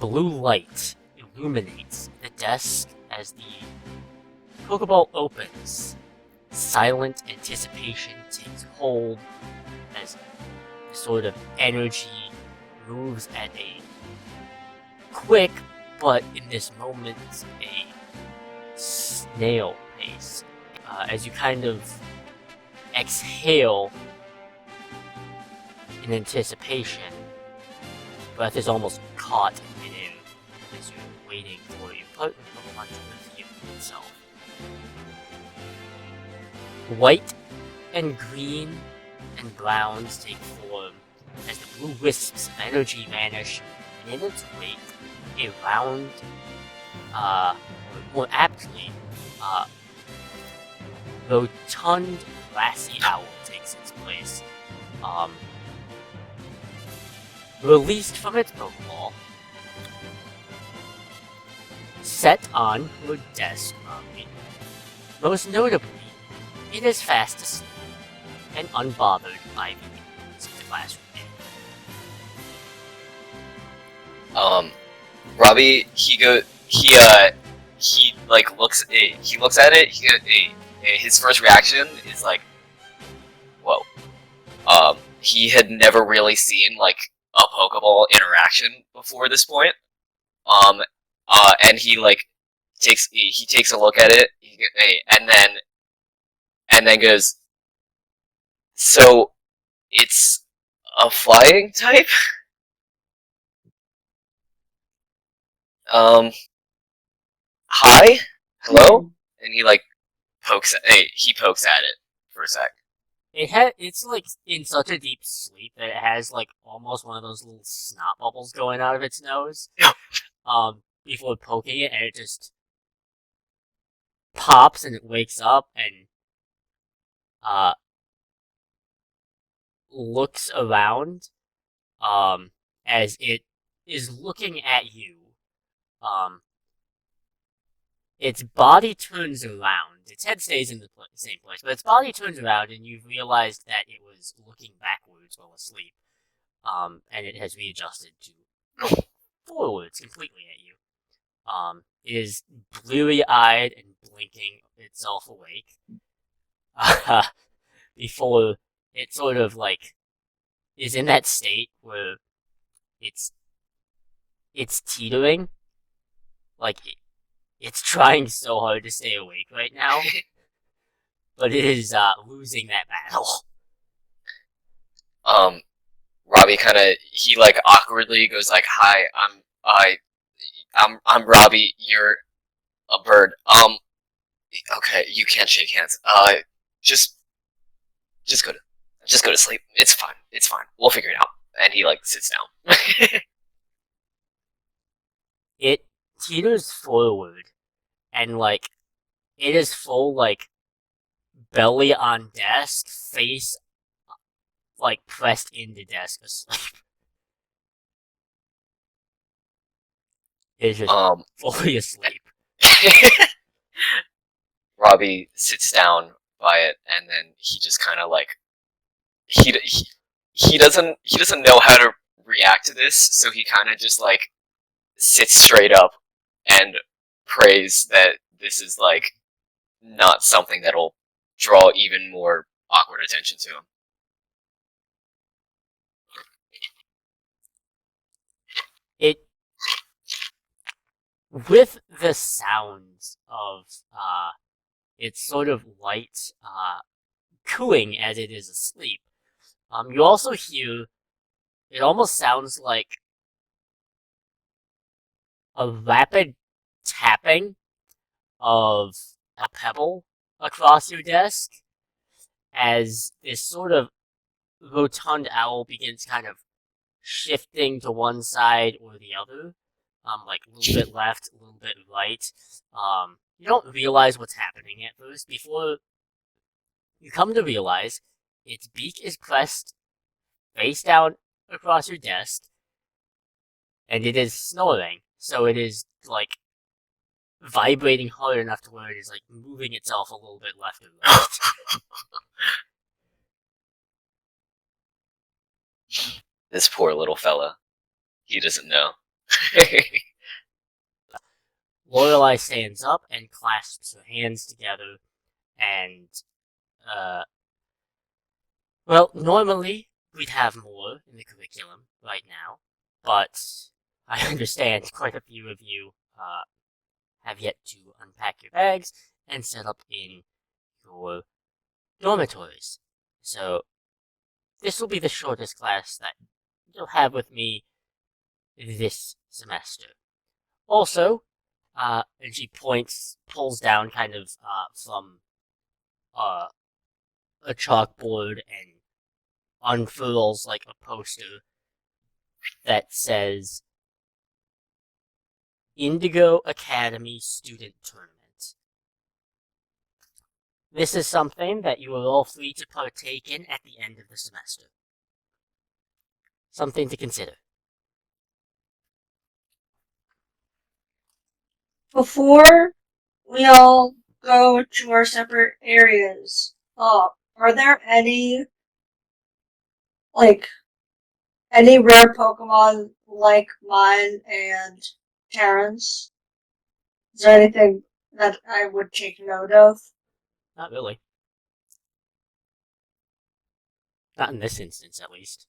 blue light illuminates the desk as the Pokeball opens. Silent anticipation takes hold as the sort of energy moves at a quick, but in this moment, a snail pace. As you kind of exhale in anticipation, breath is almost caught in midair as you're waiting for your partner Pokemon to reveal itself. White and green and browns take form as the blue wisps of energy vanish, and in its wake, a round, or more aptly, rotund glassy owl takes its place. Released from its Pokeball, set on your desk, Robbie. Most notably, it is fast asleep and unbothered by the needs of the classroom. Robbie, he like looks at it. His first reaction is like, whoa. He had never really seen like a Pokeball interaction before this point. And he like takes a look at it, and then goes, so it's a flying type? Hi? Hello? And he like pokes at it for a sec. It's like in such a deep sleep that it has like almost one of those little snot bubbles going out of its nose. Before poking it, and it just pops and it wakes up and looks around as it is looking at you. Its body turns around. Its head stays in the same place, but its body turns around, and you've realized that it was looking backwards while asleep. And it has readjusted to look forwards completely at you. It is bleary-eyed and blinking itself awake. Before it sort of like is in that state where it's teetering, like it's trying so hard to stay awake right now, but it is losing that battle. Robbie he like awkwardly goes like, "Hi, I'm Robbie. You're a bird. Okay, you can't shake hands. Just go to sleep. It's fine. We'll figure it out." And he like sits down. It teeters forward, and like it is full like belly on desk, face like pressed into desk asleep. It is just fully asleep. Robbie sits down by it, and then he just kind of like he doesn't know how to react to this, so he kind of just like sits straight up and prays that this is like not something that'll draw even more awkward attention to him. It, with the sounds of its sort of light cooing as it is asleep, you also hear, it almost sounds like a rapid tapping of a pebble across your desk as this sort of rotund owl begins kind of shifting to one side or the other, like a little bit left, a little bit right. You don't realize what's happening at first. Before you come to realize, its beak is pressed face down across your desk, and it is snoring. So it is like vibrating hard enough to where it is like moving itself a little bit left and right. This poor little fella. He doesn't know. Lorelei stands up and clasps her hands together, and, well, normally we'd have more in the curriculum right now, but I understand quite a few of you have yet to unpack your bags and set up in your dormitories. So this will be the shortest class that you'll have with me this semester. Also, and she pulls down kind of from uh, a chalkboard and unfurls like a poster that says Indigo Academy Student Tournament. This is something that you are all free to partake in at the end of the semester. Something to consider. Before we all go to our separate areas, are there like, any rare Pokemon like mine and Taron's? Is there anything that I would take note of? Not really. Not in this instance, at least.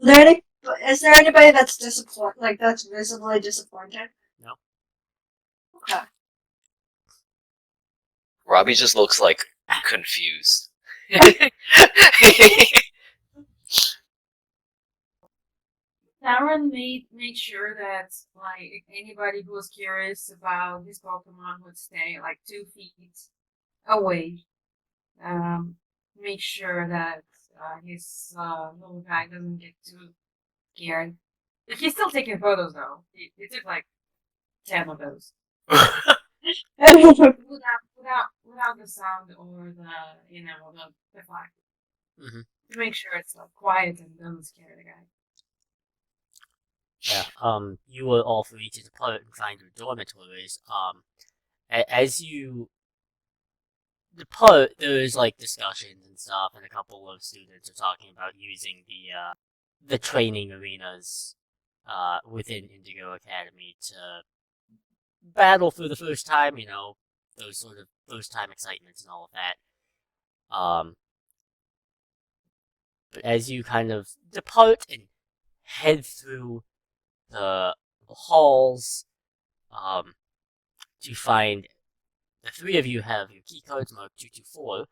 Is there anybody that's disappointed, like that's visibly disappointed? No. Okay. Robbie just looks like confused. Taron made sure that like anybody who was curious about his Pokemon would stay like 2 feet away. Make sure that his little guy doesn't get too scared. He's still taking photos though. He took like 10 of those without the sound or the flag. Mm-hmm. To make sure it's like quiet and doesn't scare the guy. Yeah, you were all free to depart and find your dormitories. As you depart, there's like discussions and stuff, and a couple of students are talking about using the training arenas, within Indigo Academy to battle for the first time, those sort of first time excitements and all of that. But as you kind of depart and head through the halls, to find the three of you have your key cards marked 224,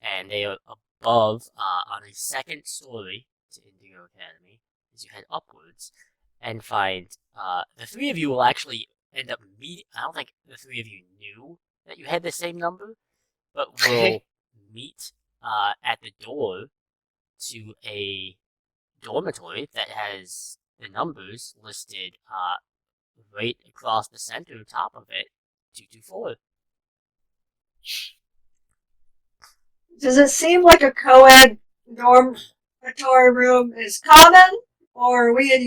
and they are above, on a second story to Indigo Academy, as you head upwards, and find, the three of you will actually end up meeting. I don't think the three of you knew that you had the same number, but will meet, at the door to a dormitory that has the numbers listed, right across the center top of it, 224. Does it seem like a co-ed dormitory room is common, or are we in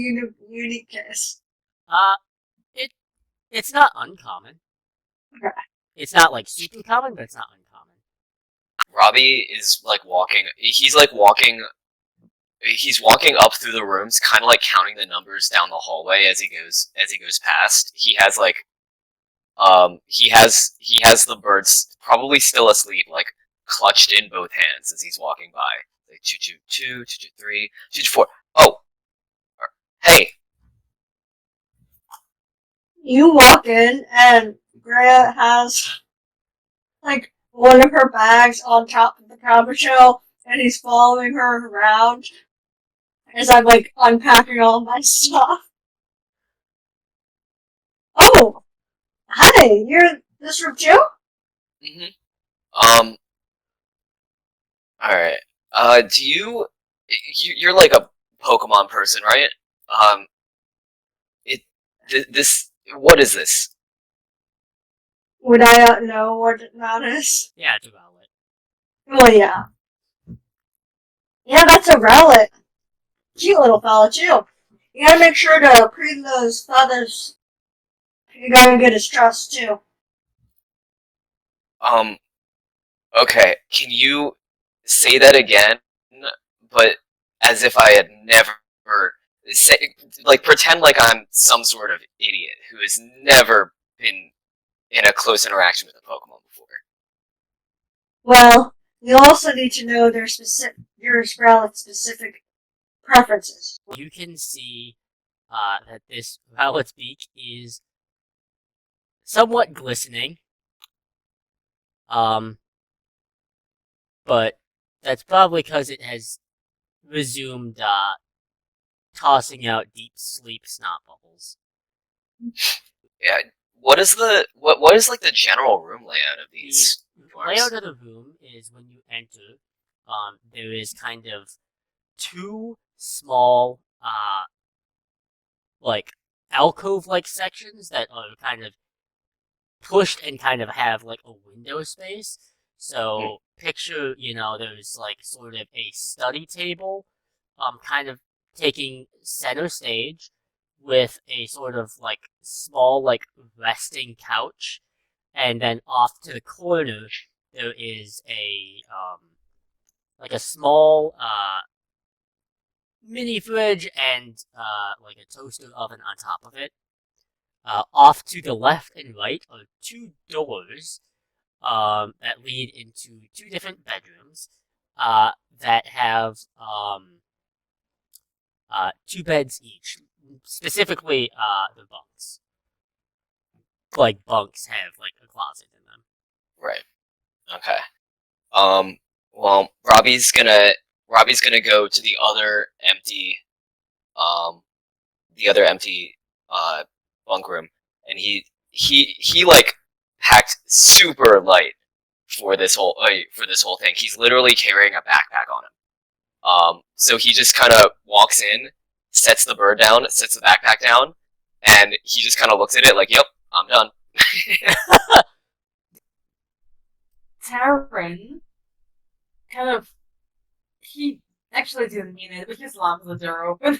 unique case? It's not uncommon. Okay. It's not like super common, but it's not uncommon. Robbie is like walking. He's like walking. He's walking up through the rooms, kind of like counting the numbers down the hallway as he goes past. He has like, he has the birds probably still asleep, like clutched in both hands as he's walking by. Like 222, 223, 224. Oh, hey. You walk in, and Greya has, like, one of her bags on top of the counter shelf, and he's following her around as I'm, like, unpacking all my stuff. Oh! Hi! You're this room too? Mm-hmm. Alright. You're like a Pokemon person, right? What is this? Would I not know what that is? Yeah, it's a Rowlet. Well, yeah. Yeah, that's a relic. Cute little fella, too. You gotta make sure to preen those feathers. You gotta get his trust, too. Okay. Can you say that again? But as if I had never pretend like I'm some sort of idiot who has never been in a close interaction with a Pokemon before. Well, you also need to know your Growlithe's specific preferences. You can see that this Rowlet's beak is somewhat glistening. But that's probably because it has resumed tossing out deep sleep snot bubbles. Yeah. What is like the general room layout of these The layout of the room is when you enter, there is kind of two small, like alcove-like sections that are kind of pushed and kind of have like a window space. So picture, there's like sort of a study table, kind of taking center stage with a sort of like small like resting couch, and then off to the corner there is a like a small mini fridge and like a toaster oven on top of it. Off to the left and right are two doors that lead into two different bedrooms that have two beds each. Specifically, the bunks. Like bunks have like a closet in them. Right. Okay. Well, Robbie's gonna go to the other empty bunk room, and he like packed super light for this whole thing. He's literally carrying a backpack on him. So he just kind of walks in, sets the bird down, sets the backpack down, and he just kind of looks at it like, "Yep, I'm done." Taron he actually didn't mean it, but he slams the door open.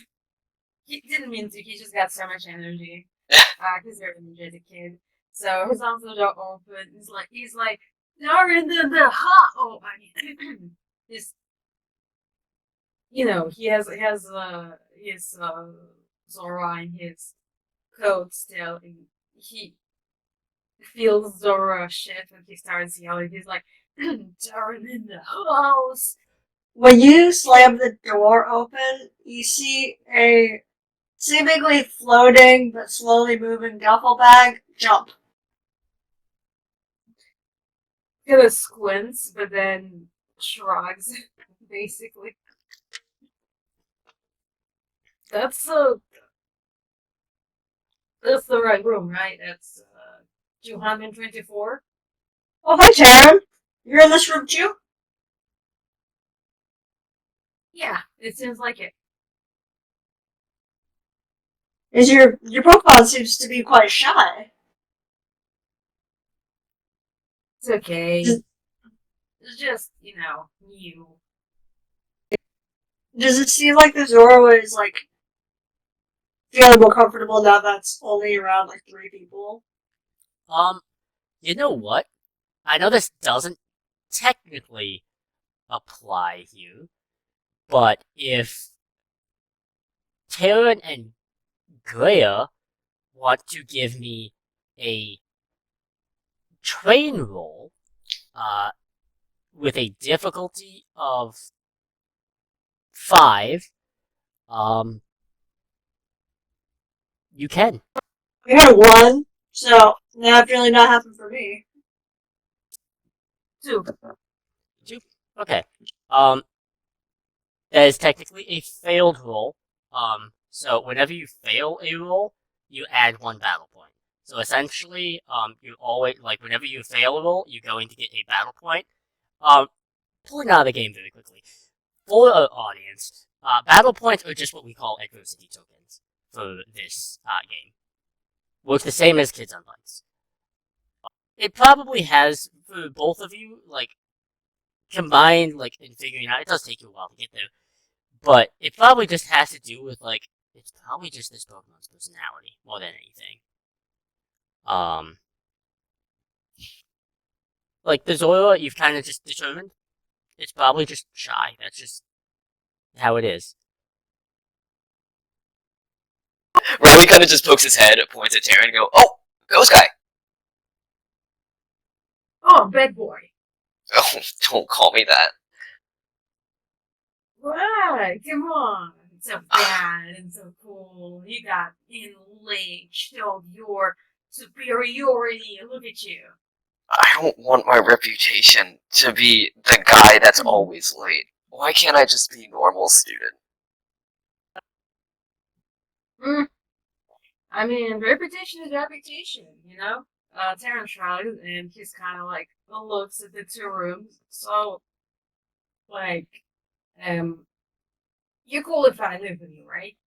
He didn't mean to, he just got so much energy. He's a very energetic kid. So he slams the door open, he's like, Taron, the hot, oh, I mean, he's, he has his Zora in his coat still, and he feels Zora shit when he starts yelling. He's like, Taron in the house. When you slam the door open, you see a seemingly floating but slowly moving duffel bag jump. He kind of squints, but then shrugs, basically. That's the right room, right? That's 224. Oh, hi, Taron. You're in this room too? Yeah, it seems like it. Your Pokemon seems to be quite shy. It's okay. It's just, new. Does it seem like the Zora is like feeling more comfortable now that's only around like 3 people? You know what? I know this doesn't technically apply here, but if Taron and Greya want to give me a train roll, with a difficulty of 5, you can. We had a 1, so that's really not happened for me. 2. Okay. That is technically a failed roll. So whenever you fail a roll, you add 1 battle point. So essentially, you always, like, whenever you fail a roll, you're going to get a battle point. Pulling out of the game very quickly. For our audience, battle points are just what we call adversity tokens for this game. Works the same as Kids on Bikes. It probably has, for both of you, like, combined, like, in figuring out, it does take you a while to get there, but it probably just has to do with, like, it's probably just this Pokemon's personality, more than anything. Like, the Zora, you've kind of just determined, it's probably just shy, that's just how it is. Robbie kind of just pokes his head, points at Taron, and go, "Oh, ghost guy." Oh, bad boy. Oh, don't call me that. What? Come on. It's so bad and so cool. You got in late, showed your superiority. Look at you. I don't want my reputation to be the guy that's always late. Why can't I just be a normal student? I mean, reputation is reputation, you know? Taron shrugs and he's kind of like looks at the two rooms. So, like, you're cool if I live with you, right?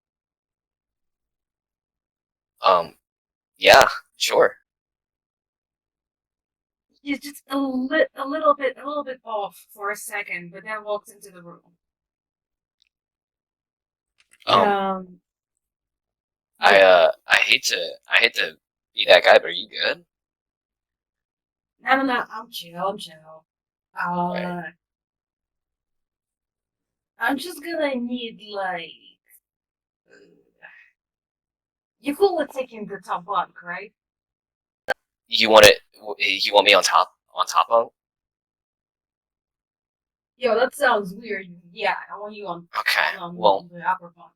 Yeah, sure. He's just a little bit off for a second, but then walks into the room. I hate to be that guy, but are you good? No, I'm chill. Right. I'm just gonna need like. You cool with taking the top bunk, right? You want it? You want me on top? On top of? Yo, that sounds weird. Yeah, I want you on. Okay. On Well, the upper bunk.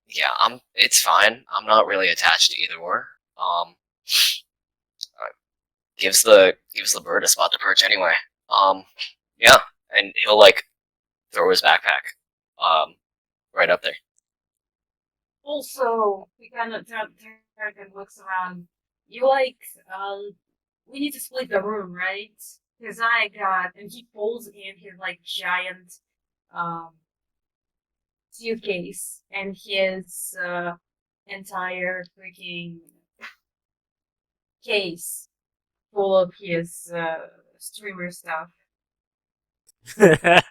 yeah. It's fine. I'm not really attached to either or. Gives the bird a spot to perch anyway. Yeah, and he'll like throw his backpack, right up there. Also, he kind of turns and looks around. You like, we need to split the room, right? Because and he pulls in his like giant, suitcase and his entire freaking case full of his streamer stuff. Robbie,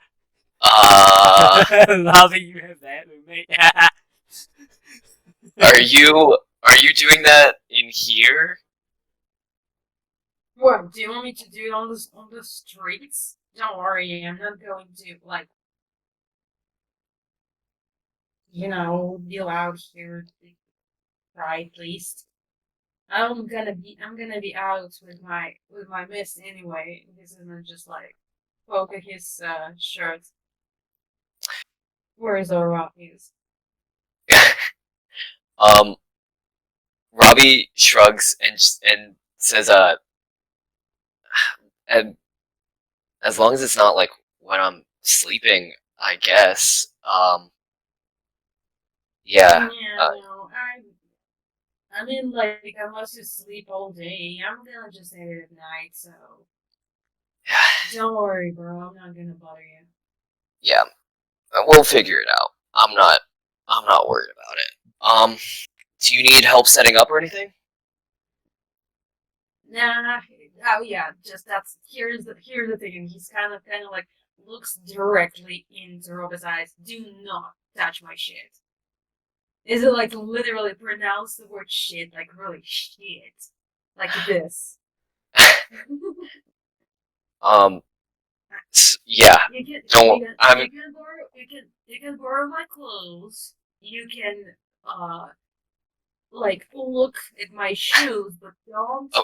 you have that roommate. Are you doing that in here? What, do you want me to do it on the streets? Don't worry, I'm not going to like deal out here right at least. I'm gonna be out with my mist anyway. This isn't just like poke at his shirt. Where is our Rockies? Robbie shrugs and says, and as long as it's not like when I'm sleeping, I guess. Yeah. Yeah, no, I mean, like, unless you sleep all day, I'm gonna just hit it at night, so don't worry, bro. I'm not gonna bother you. Yeah, we'll figure it out. I'm not worried about it. Do you need help setting up or anything? Nah. Oh yeah, just here's the thing, and he's kind of like looks directly into Robbie's eyes. Do not touch my shit. Is it like literally pronounce the word shit like really shit like this? Yeah. You Don't. you can borrow my clothes. You can like look at my shoes, but don't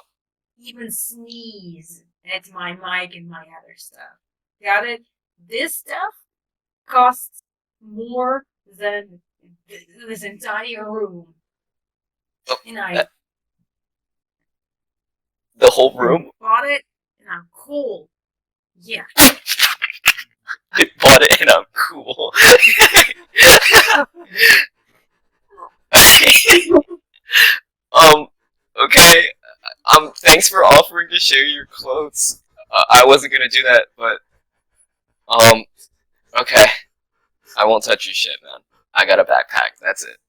even sneeze at my mic and my other stuff. Got it? This stuff costs more than this entire room. And the whole room? Bought it, and I'm cool. Yeah. I bought it and I'm cool. Okay. Thanks for offering to share your clothes. I wasn't gonna do that, but, okay. I won't touch your shit, man. I got a backpack, that's it.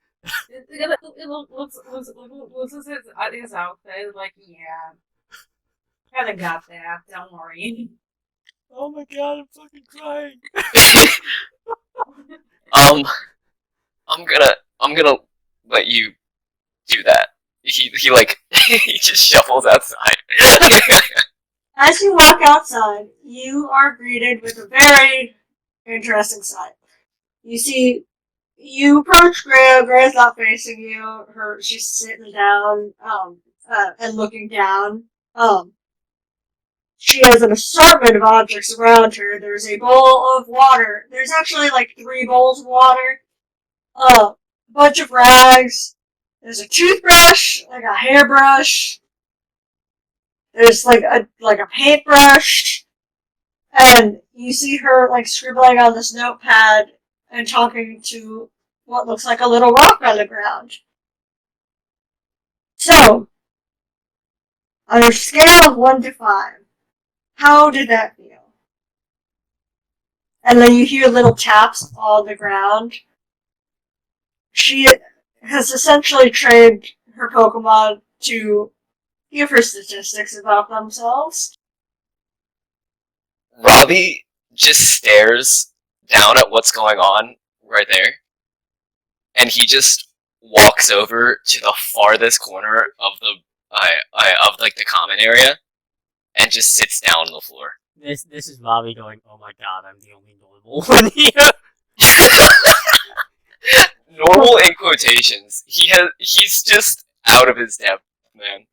It looks at his outfit, like, yeah. Kinda got that, don't worry. Oh my god, I'm fucking crying. I'm gonna let you do that. He like, he just shuffles outside. As you walk outside, you are greeted with a very interesting sight. You see You approach Greya. Greya's not facing you. She's sitting down, and looking down. She has an assortment of objects around her. There's a bowl of water. There's actually like 3 bowls of water. A bunch of rags. There's a toothbrush, like a hairbrush. There's like a paintbrush. And you see her like scribbling on this notepad and talking to what looks like a little rock on the ground. So, on a scale of 1 to 5, how did that feel? And then you hear little taps on the ground. She has essentially trained her Pokemon to give her statistics about themselves. Robbie just stares down at what's going on right there, and he just walks over to the farthest corner of the common area, and just sits down on the floor. This is Robbie going, oh my god, I'm the only normal one here. Normal in quotations. He's just out of his depth, man.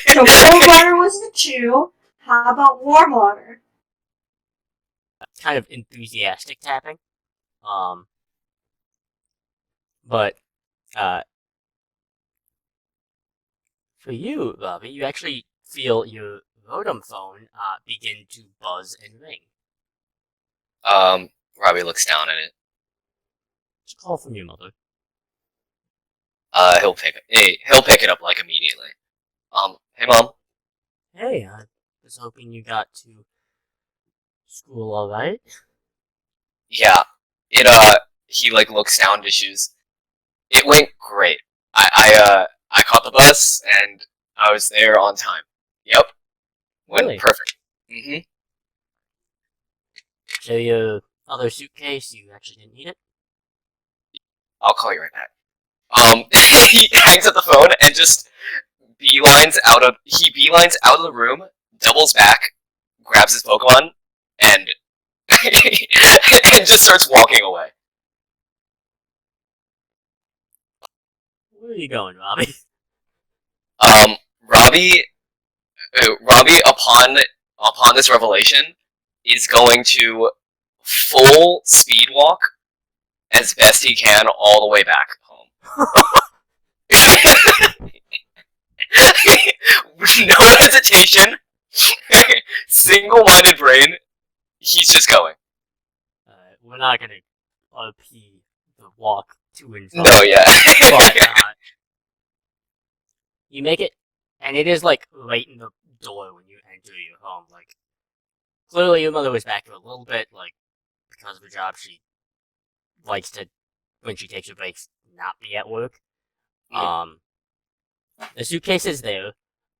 So cold water was the 2. How about warm water? Kind of enthusiastic tapping. But, for you, Robbie, you actually feel your Rotom phone, begin to buzz and ring. Robbie looks down at it. It's a call from your mother. He'll pick it up like immediately. Hey mom. Hey, I was hoping you got to school alright. Yeah. He like looks down at his shoes. It went great. I caught the bus and I was there on time. Yep. Went Really? perfect. Mm-hmm. So your other suitcase, you actually didn't need it? I'll call you right back. He hangs up the phone and just beelines out of the room, doubles back, grabs his Pokemon, and and just starts walking away. Where are you going, Robbie? Robbie, upon this revelation, is going to full speed walk as best he can all the way back home. No hesitation, single-minded brain. He's just going. We're not gonna RP the walk to and from. No, yeah. But, you make it, and it is like right in the door when you enter your home. Like, clearly your mother was back here a little bit, like, because of her job, she likes to, when she takes her breaks, not be at work. Yeah. The suitcase is there.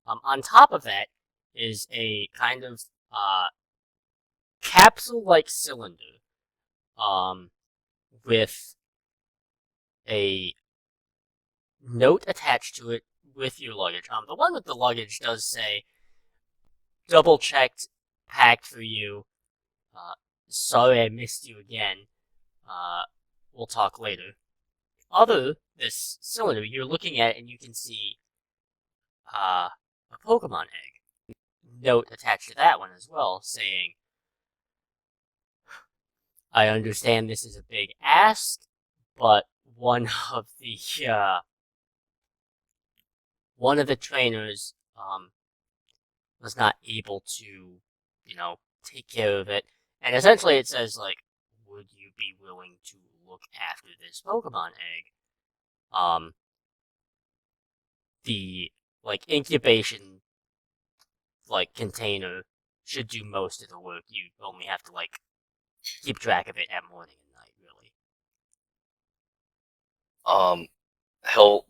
On top of that is a kind of, capsule-like cylinder, with a note attached to it with your luggage. The one with the luggage does say, double-checked, packed for you, sorry I missed you again, we'll talk later. This cylinder, you're looking at it and you can see, a Pokemon egg. Note attached to that one as well, saying, I understand this is a big ask, but one of the trainers, was not able to, take care of it. And essentially it says, like, would you be willing to look after this Pokemon egg? The, like, incubation, like, container should do most of the work. You only have to, like, keep track of it at morning and night, really. He'll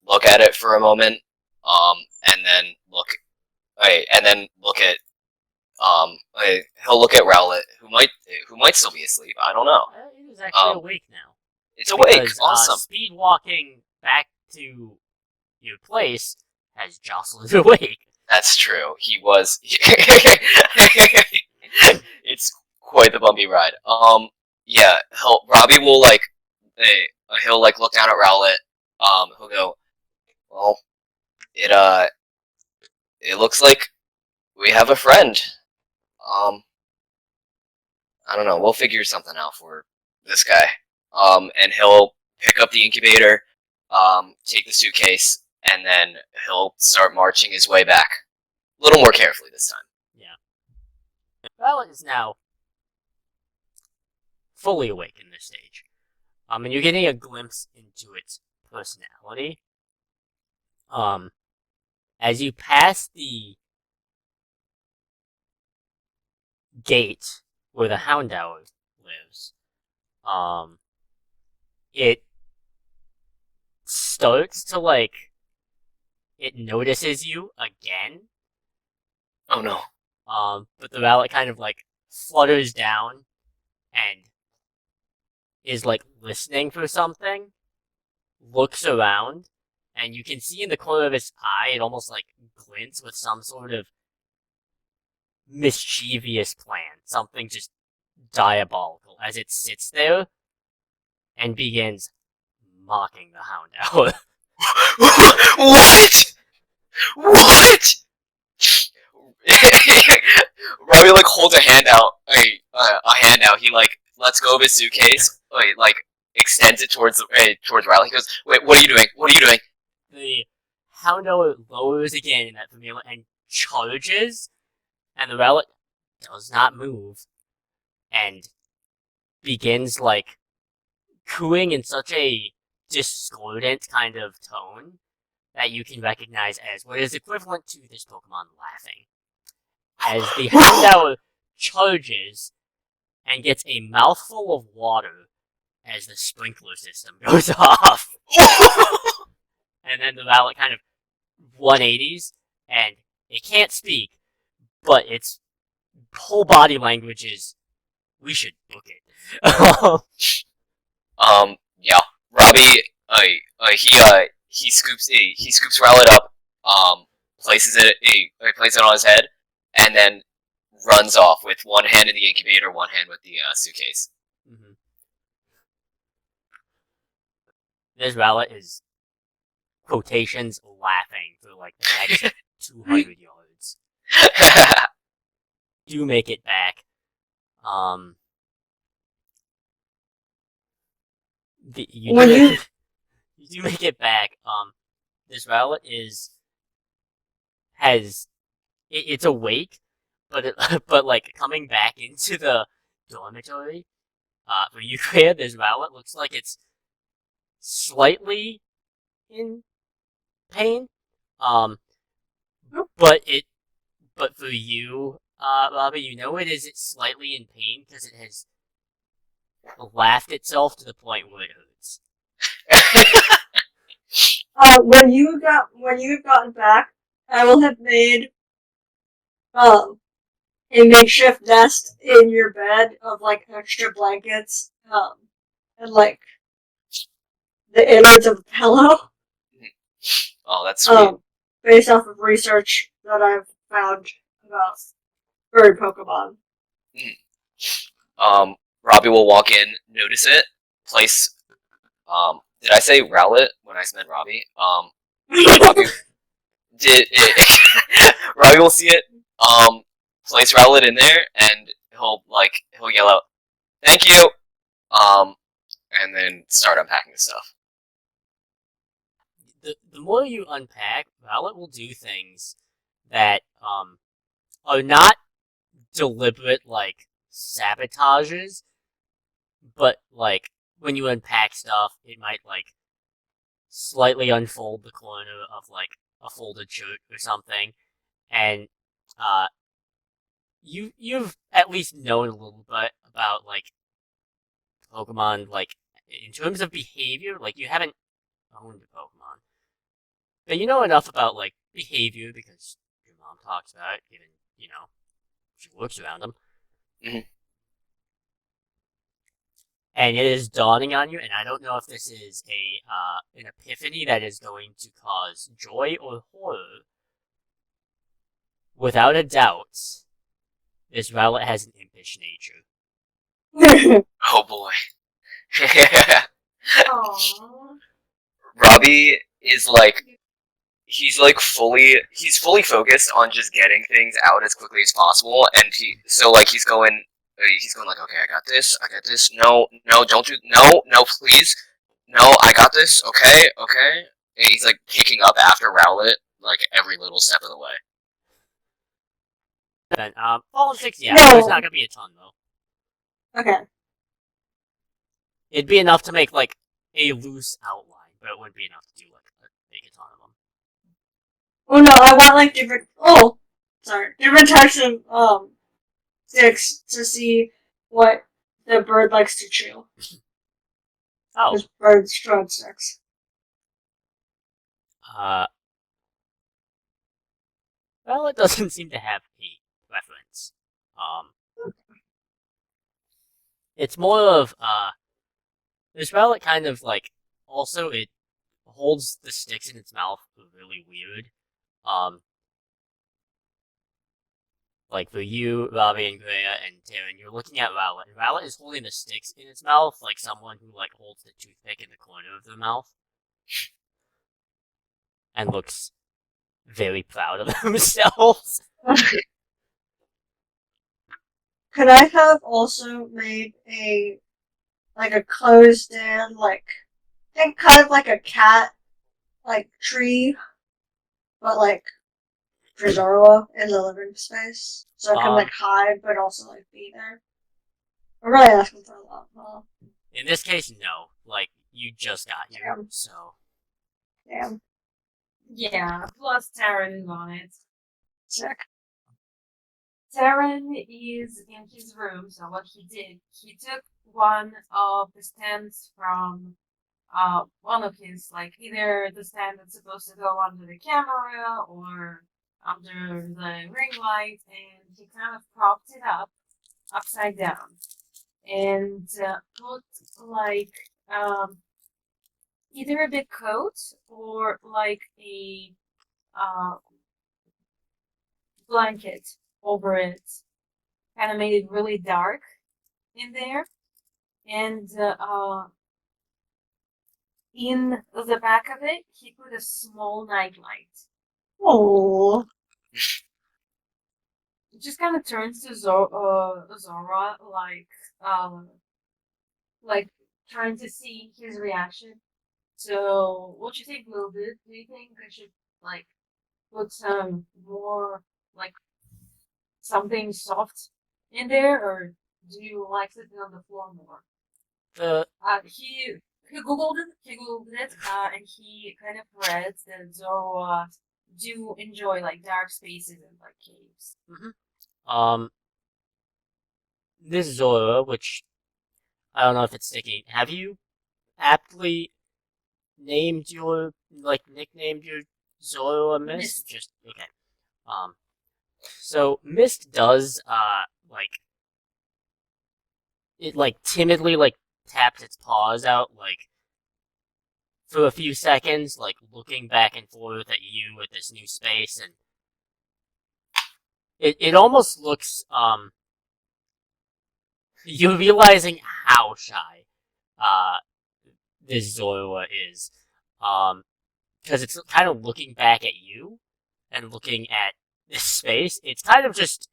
look at it for a moment, and then look at he'll look at Rowlet, who might still be asleep. I don't know. It is actually awake now. It's awake. Because, Awesome. Speed walking back to your place has jostled awake. That's true. He was. It's quite the bumpy ride. Robbie will like, he'll like look down at Rowlet. He'll go, well, it looks like we have a friend. I don't know. We'll figure something out for this guy. And he'll pick up the incubator, take the suitcase, and then he'll start marching his way back. A little more carefully this time. Yeah. Violet is now fully awake in this stage. And you're getting a glimpse into its personality. As you pass the gate where the Houndour lives, it starts to, like, it notices you again. Oh no. But the Rowlet kind of, like, flutters down and is, like, listening for something, looks around, and you can see in the corner of its eye, it almost, like, glints with some sort of mischievous plan, something just diabolical, as it sits there and begins mocking the Houndour. What? What? Robbie like holds a hand out. A hand out. He like lets go of his suitcase. Like extends it towards Riley. He goes, "Wait, what are you doing? What are you doing?" The Houndour lowers again in that familiar and charges, and the Rowlet does not move and begins like cooing in such a discordant kind of tone that you can recognize as what is equivalent to this Pokemon laughing. As the Houndour charges and gets a mouthful of water as the sprinkler system goes off. And then the Rowlet kind of 180s, and it can't speak, but its whole body language is, we should book it. Yeah. Robbie, he scoops Rowlet up, places it on his head, and then runs off with one hand in the incubator, one hand with the suitcase. Mm-hmm. This Rowlet is quotations laughing for like the next 200 yards. Do make it back. You do make it back. This Rowlet it's awake, but like coming back into the dormitory. For you, Greya, this Rowlet looks like it's slightly in pain. But for you, Robbie, you know it's slightly in pain because it has laughed itself to the point where it hurts. When you've gotten back, I will have made a makeshift nest in your bed of like extra blankets, and like the innards of a pillow. Oh, that's sweet. Based off of research that I've found about bird Pokemon. Robbie will walk in, notice it, place. Did I say Rowlet when I meant Robbie? Robbie Robbie will see it. Place Rowlet in there, and he'll yell out, "Thank you!" And then start unpacking the stuff. The more you unpack, Rowlet will do things that are not deliberate like sabotages, but like when you unpack stuff, it might like slightly unfold the corner of like a folded shirt or something, and you've at least known a little bit about like Pokemon, like in terms of behavior. Like you haven't owned a Pokemon, but you know enough about like behavior because your mom talks about it, given she works around them. Mm-hmm. And it is dawning on you, and I don't know if this is an epiphany that is going to cause joy or horror. Without a doubt, this Rowlet has an impish nature. Oh boy. Aww. Robbie is like he's fully focused on just getting things out as quickly as possible, and he's going like, okay, I got this. No, no, don't do, no, no, please, no, I got this. Okay, okay. And he's like picking up after Rowlet like every little step of the way. Then, Fallen 6, yeah, No. there's not gonna be a ton, though. Okay. It'd be enough to make, like, a loose outline, but it wouldn't be enough to do, like, make a ton of them. Oh no, I want like different. Oh, sorry, different types of sticks to see what the bird likes to chew. Oh, Because birds chew sticks. well, it doesn't seem to have a reference. It's more of, this relic kind of, like, also, it holds the sticks in its mouth really weird. Like, for you, Robbie, and Greya, and Taron, you're looking at Rowlet, and Rowlet is holding the sticks in its mouth like someone who, like, holds the toothpick in the corner of their mouth. And looks very proud of themselves. Could I have also made a closed in I think kind of like a cat tree, but for Zorua in the living space, so I can hide but also be there. I'm really asking for a lot. Huh? In this case, no. Like, you just got here, Damn. so. Damn. Yeah, plus Taron is on it. Sick. Taron is in his room, so what he did, he took one of the stands from one of his, either the stand that's supposed to go under the camera or under the ring light, and he kind of propped it up upside down and put either a big coat or a blanket over it. Kind of made it really dark in there, and in the back of it, he put a small nightlight. Oh. It just kind of turns to Zora, like trying to see his reaction. So, what you think, Will? Do you think I should put some more something soft in there, or do you like sitting on the floor more? He googled it, and he kind of read that Zoro do enjoy dark spaces and caves. This Zora, which I don't know if it's sticking. Have you aptly nicknamed your Zora Mist? Just okay. So Mist does it timidly taps its paws out for a few seconds, looking back and forth at you with this new space, and it almost looks you're realizing how shy this Zorua is, because it's kind of looking back at you and looking at this space. It's kind of just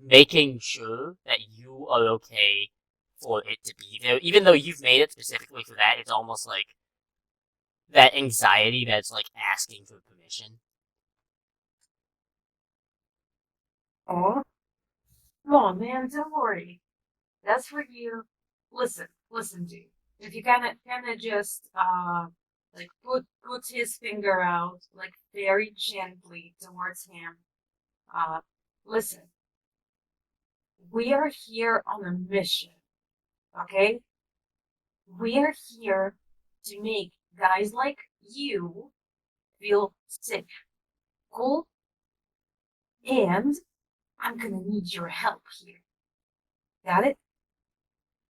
making sure that you are okay for it to be there, even though you've made it specifically for that. It's almost like that anxiety that's asking for permission. Oh, come on, man! Don't worry. That's for you. Listen, dude. If you kind of just put his finger out very gently towards him. Listen. We are here on a mission, okay? We are here to make guys like you feel safe, cool? And I'm gonna need your help here. Got it?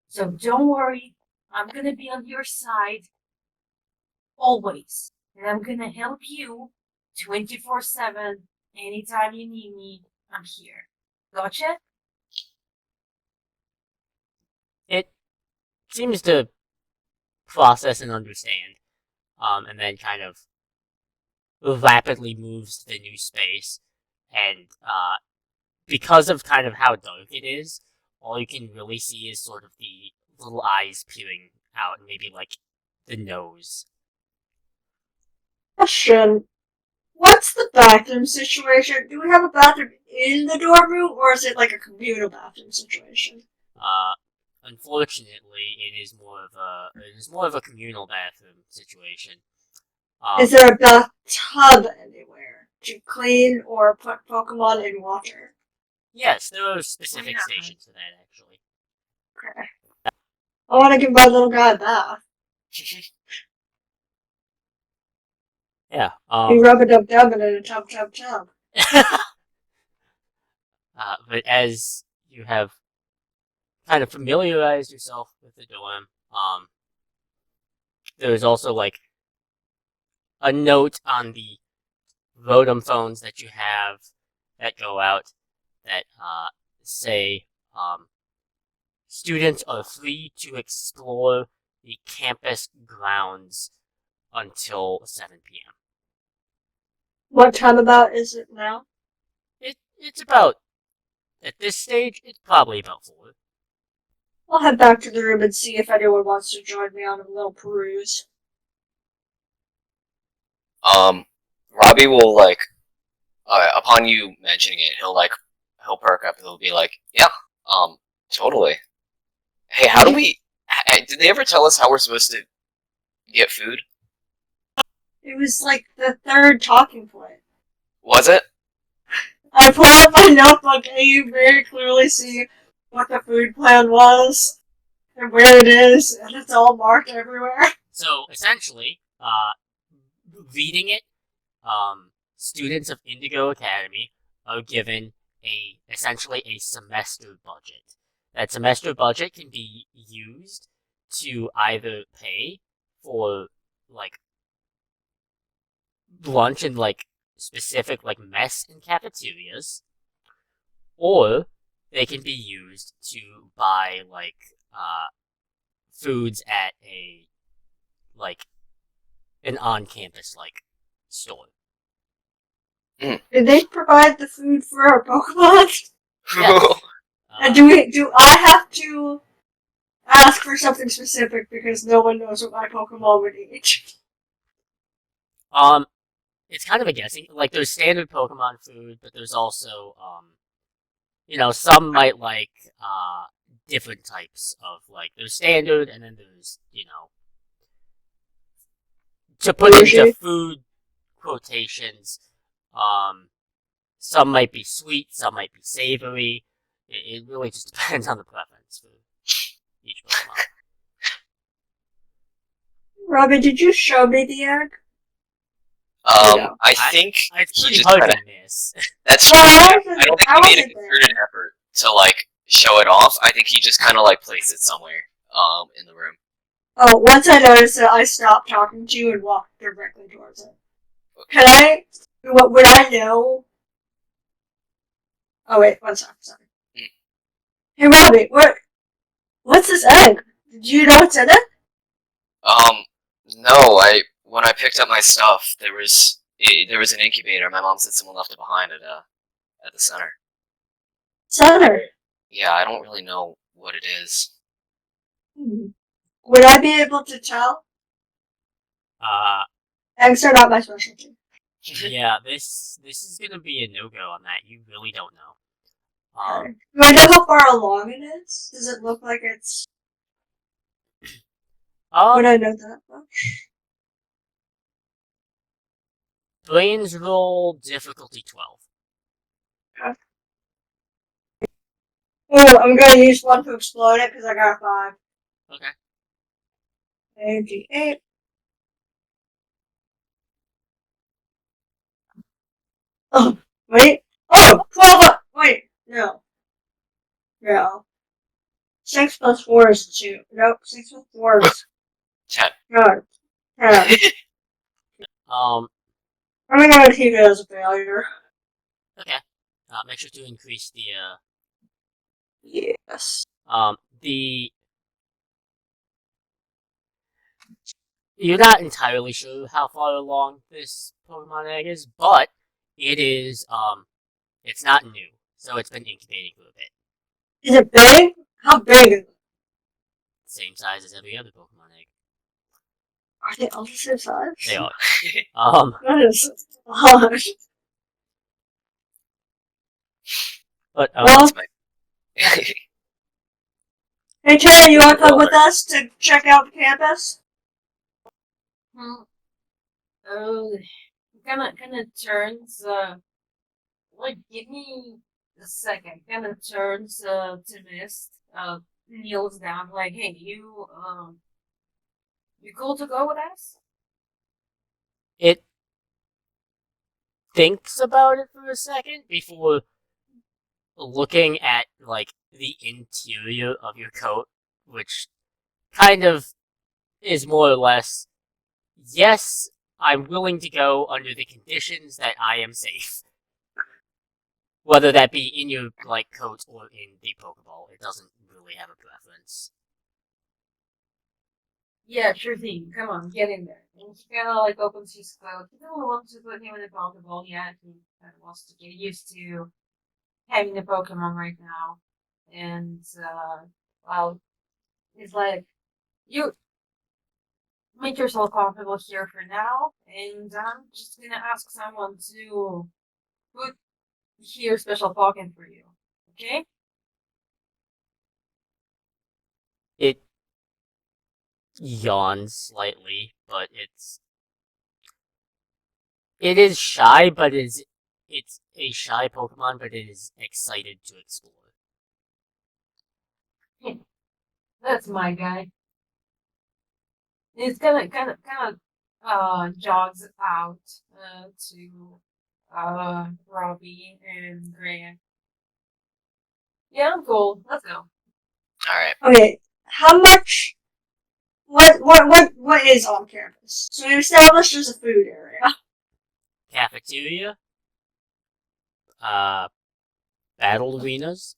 So don't worry, I'm gonna be on your side always. And I'm gonna help you 24/7. Anytime you need me, I'm here. Gotcha? seems to process and understand, and then kind of rapidly moves to the new space, and because of kind of how dark it is, all you can really see is sort of the little eyes peering out, and maybe like the nose. Question. What's the bathroom situation? Do we have a bathroom in the dorm room, or is it like a communal bathroom situation? Unfortunately, it is more of a communal bathroom situation. Is there a bathtub anywhere to clean or put Pokemon in water? Yes, there are specific Yeah. stations for that, actually. Okay. I want to give my little guy a bath. Yeah. You rub a dub dub in a tub tub tub. But as you have kind of familiarized yourself with the dorm, there's also like a note on the Vodum phones that you have that go out that say students are free to explore the campus grounds until 7 p.m. What time about is it now? It's about, at this stage, it's probably about 4. I'll head back to the room and see if anyone wants to join me on a little peruse. Robbie will like, upon you mentioning it, he'll perk up. He'll be like, yeah, totally. Hey, how do we? Did they ever tell us how we're supposed to get food? It was like the third talking point. Was it? I pull out my notebook and you very clearly see what the food plan was and where it is, and it's all marked everywhere. So essentially, reading it, students of Indigo Academy are given essentially a semester budget. That semester budget can be used to either pay for like lunch and like specific like mess and cafeterias, or they can be used to buy like foods at an on-campus like store. Did they provide the food for our Pokemon? Yes. And do I have to ask for something specific because no one knows what my Pokemon would eat? It's kind of a guessing. Like, there's standard Pokemon food, but there's also, some might like, different types of, like, there's standard, and then there's, to put into food quotations, some might be sweet, some might be savory. It really just depends on the preference for each Pokemon. Robbie, did you show me the egg? I think It's he pretty just hard kinda, to miss. that's true. Well, I don't think he made a concerted effort to like show it off. I think he just kind of like placed it somewhere in the room. Oh, once I noticed it, I stopped talking to you and walked directly towards it. Can I? What would I know? Oh wait, one second. Sorry. Hey Robbie, what's this egg? Did you know what's in it? No. When I picked up my stuff, there was an incubator. My mom said someone left it behind at the center. Center. Yeah, I don't really know what it is. Would I be able to tell? Eggs are not my specialty. Yeah, this is gonna be a no-go on that. You really don't know. Do I know how far along it is? Does it look like it's... Would I know that much? Brains roll difficulty 12. Okay. Oh, I'm gonna use one to explode it because I got a 5. Okay. AG8. Oh, wait. Oh, 12! Wait, no. No. 6 plus 4 is 2. Nope, 6 plus 4 is 10. no, 10. I'm gonna keep it as a failure. Okay. Make sure to increase the Yes. the You're not entirely sure how far along this Pokemon egg is, but it is, it's not new, so it's been incubating for a bit. Is it big? How big is it? Same size as every other Pokemon egg. Are they all the same size? They are. That is odd. But, Well, hey Taron, you want to come with us to check out the campus? Kinda turns, give me a second. Kinda turns, to Mist, kneels down, like, hey, you cool to go with us? it thinks about it for a second before looking at, like, the interior of your coat, which kind of is more or less, yes, I'm willing to go under the conditions that I am safe. Whether that be in your, like, coat or in the Pokeball, it doesn't really have a preference. Yeah, sure thing. Come on, get in there. And he kind of like opens his cloak. He doesn't want to put him in the Pokeball yet. He kind of wants to get used to having the Pokemon right now. And, well, he's like, you make yourself comfortable here for now. And I'm just gonna ask someone to put here special Pokken for you. Okay? It yawns slightly, but it is shy, but it's a shy Pokemon, but it is excited to explore. That's my guy. He's kind of jogs out to Robbie and Greya. Yeah, I'm cool. Let's go. Alright. Okay, how much? What is on campus? So we established there's a food area. Cafeteria, battle arenas.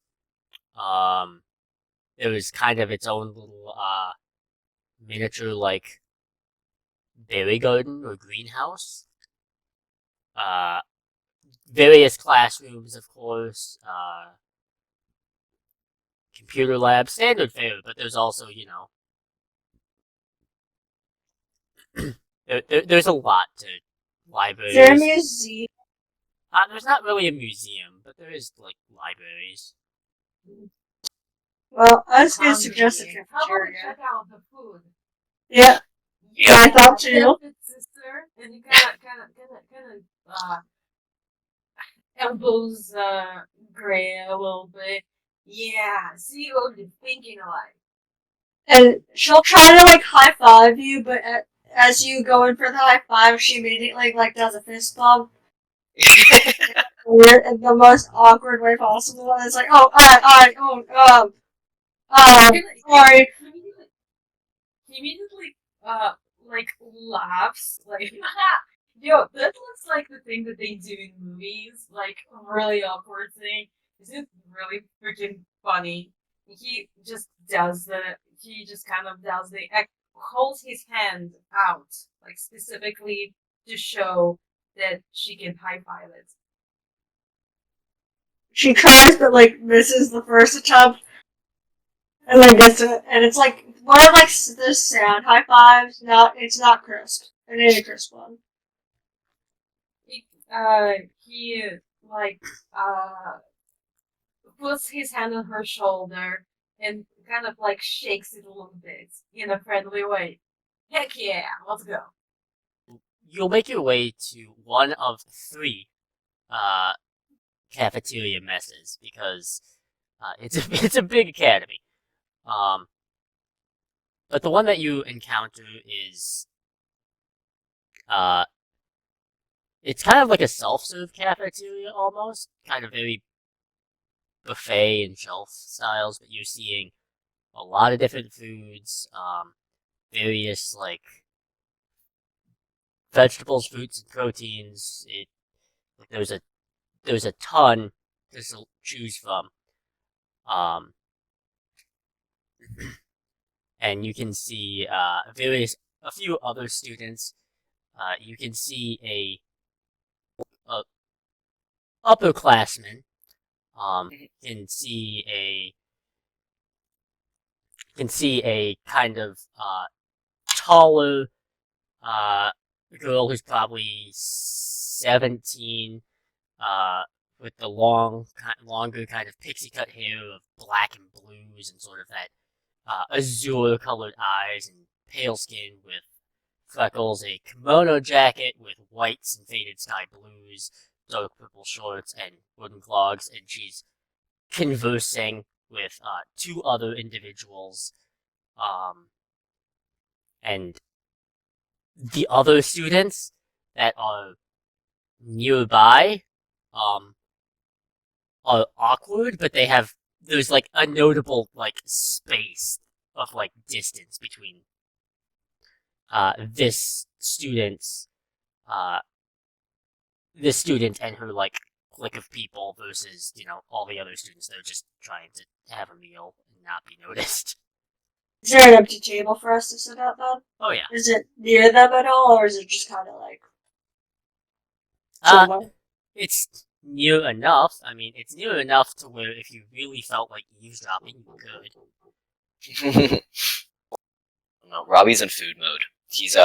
It was kind of its own little miniature, like, berry garden or greenhouse. Various classrooms, of course. Computer lab, standard fare, but there's also, there's a lot to libraries. Is there a museum? There's not really a museum, but there is, like, libraries. Well, I was gonna suggest a How about we cafeteria. check out the food? Yeah, Yeah. I thought too. Sister, and you kind of elbows Greya a little bit. Yeah, see what you're thinking like. And she'll try to like high five you, but as you go in for the high five, she immediately like does a fist bump. Weird in the most awkward way possible. And it's like, oh, sorry. He immediately like laughs like yo, that looks like the thing that they do in movies, like really awkward thing. It's just really freaking funny. He just does he just kind of does holds his hand out, like specifically to show that she can high five it. She tries, but like misses the first attempt, and then gets it. And it's like one of like this sound high fives. It's not crisp. It ain't a crisp one. He like puts his hand on her shoulder and kind of like shakes it a little bit in a friendly way. Heck yeah, let's go. You'll make your way to one of 3 cafeteria messes because it's a big academy. But the one that you encounter is it's kind of like a self-serve cafeteria almost, kind of very buffet and shelf styles, but you're seeing a lot of different foods, various like vegetables, fruits, and proteins. There's a ton to choose from, and you can see various a few other students. You can see a upperclassman. Can see a kind of taller girl who's probably 17, with the longer kind of pixie cut hair of black and blues and sort of that azure colored eyes and pale skin with freckles, a kimono jacket with whites and faded sky blues, dark purple shorts, and wooden clogs, and she's conversing with two other individuals, and the other students that are nearby are awkward, but there's like a notable like space of like distance between this student and her like clique of people versus all the other students that are just trying to have a meal and not be noticed. Is there an empty table for us to sit at then? Oh yeah. Is it near them at all, or is it just kind of like somewhere? It's near enough. I mean, it's near enough to where if you really felt like eavesdropping, you could. No, Robbie's in food mode. He's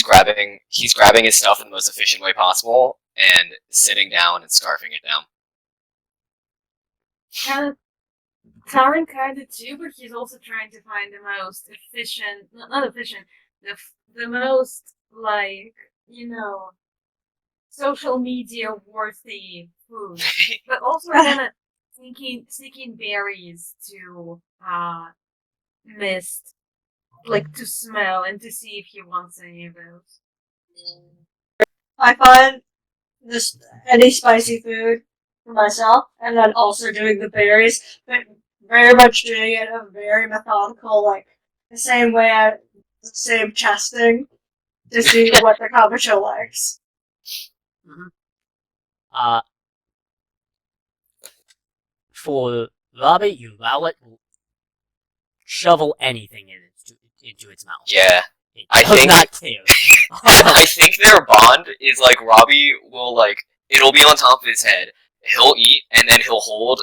grabbing his stuff in the most efficient way possible and sitting down and scarfing it down. Taron kind of too, but he's also trying to find the most efficient, not efficient, the most like social media worthy food, but also kind of seeking berries to mist, like to smell and to see if he wants any of those. I find this any spicy food for myself, and then also doing the berries, but very much doing it in a very methodical, like the same way, the same testing to see what the Kabucho likes. Mm-hmm. For Robbie, you allow it shovel anything into its mouth. Yeah. It I does think- not care. I think their bond is like Robbie will like it'll be on top of his head. He'll eat and then he'll hold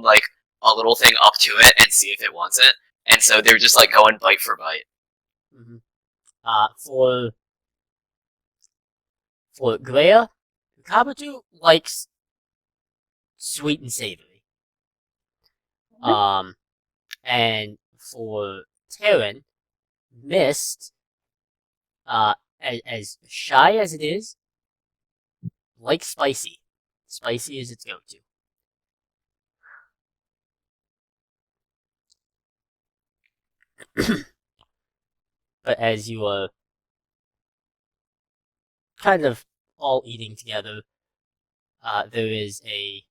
like a little thing up to it and see if it wants it. And so they're just like going bite for bite. Mm-hmm. For Greya, Kabuto likes sweet and savory. And for Taron, Mist, as shy as it is, likes spicy. Spicy is its go-to. But as you are kind of all eating together, there is a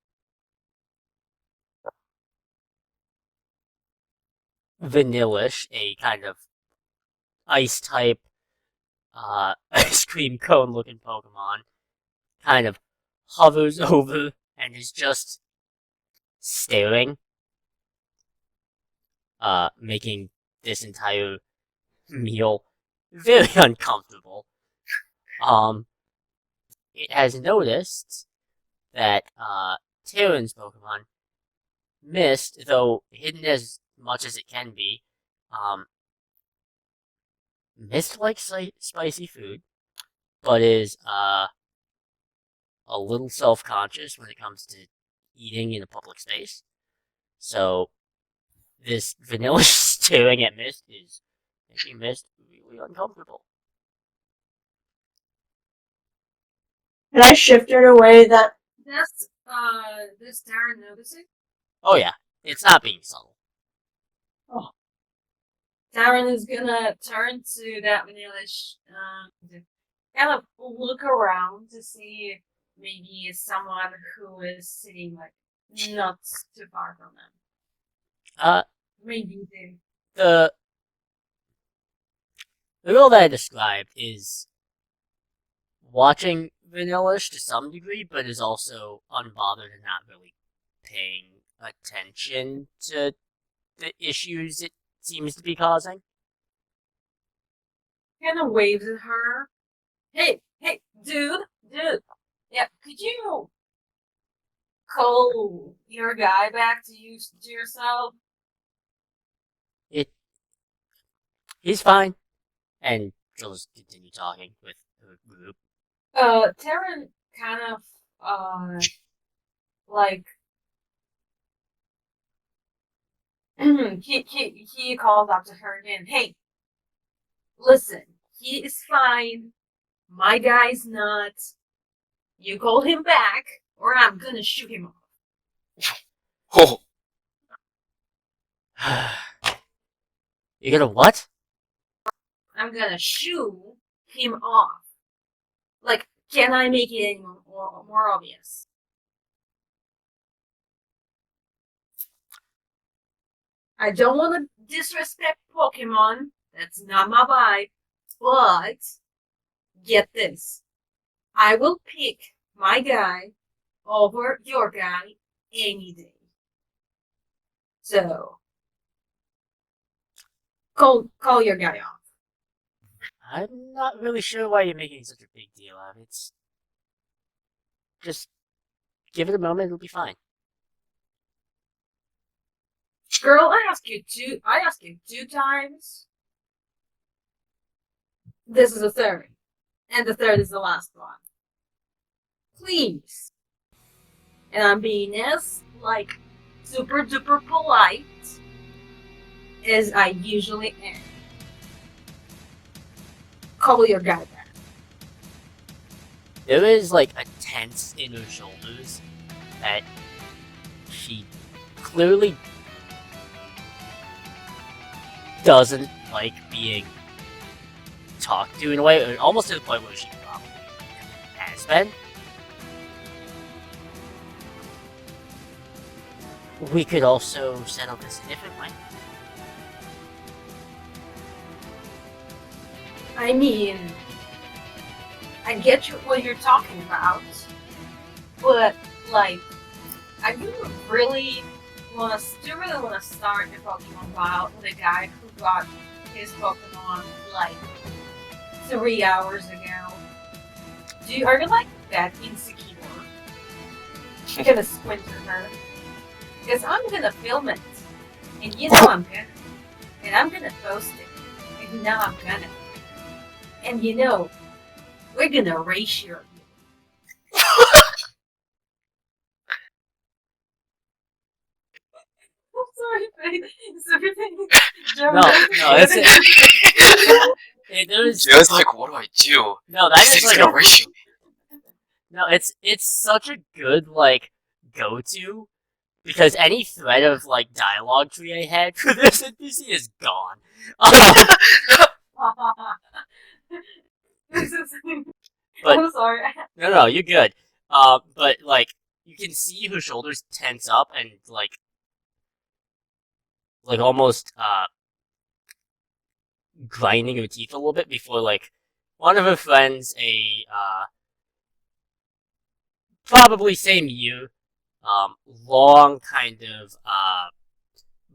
Vanillish, a kind of ice type ice cream cone looking Pokemon, kind of hovers over and is just staring, making this entire meal very uncomfortable. It has noticed that Taron's Pokemon, Mist, though hidden as much as it can be, Mist likes spicy food, but is a little self-conscious when it comes to eating in a public space. So this vanilla staring at Mist is making Mist really uncomfortable. And I shifted away that. Does Taron notice it? Oh yeah, it's not being subtle. Taron is gonna turn to that Vanillish, kind of look around to see if maybe someone who is sitting like not too far from them. Maybe The girl that I described is watching Vanillish to some degree, but is also unbothered and not really paying attention to the issues it seems to be causing. kind of waves at her. Hey, dude. Yeah, could you call your guy back to yourself? He's fine. And she'll just continue talking with her group. Taron kind of, like, he calls up to her again. Hey, listen, he is fine. My guy's not. You call him back, or I'm gonna shoot him off. Oh, You gonna what? I'm gonna shoot him off. Like, can I make it any more obvious? I don't want to disrespect Pokemon. That's not my vibe. But get this. I will pick my guy over your guy any day. So call your guy off. I'm not really sure why you're making such a big deal out of it. It's just give it a moment, it'll be fine. Girl, I asked you two times. This is the third. And the third is the last one. Please. And I'm being as, like, super duper polite as I usually am. Call your guy back. There is like a tense in her shoulders that she clearly doesn't like being talked to in a way, or almost to the point where she probably has been. We could also settle this a different way. I mean, I get what you're talking about, but, like, I do really want to start the Pokemon battle with a guy who got his Pokemon, like, 3 hours ago. Are you, like, that insecure? I'm gonna squint at her. Because I'm gonna film it. And you know I'm gonna. And I'm gonna post it. And you know I'm gonna. And you know, we're gonna ratio you. I'm sorry, babe. Is everything No, it's Joe's like, what do I do? no, This that is thing's like gonna a ratio me. no, it's such a good like go-to because any thread of like dialogue tree I had for this NPC is gone. But I'm sorry. no, you're good. But like you can see her shoulders tense up and like almost grinding her teeth a little bit before like one of her friends, probably same year, long kind of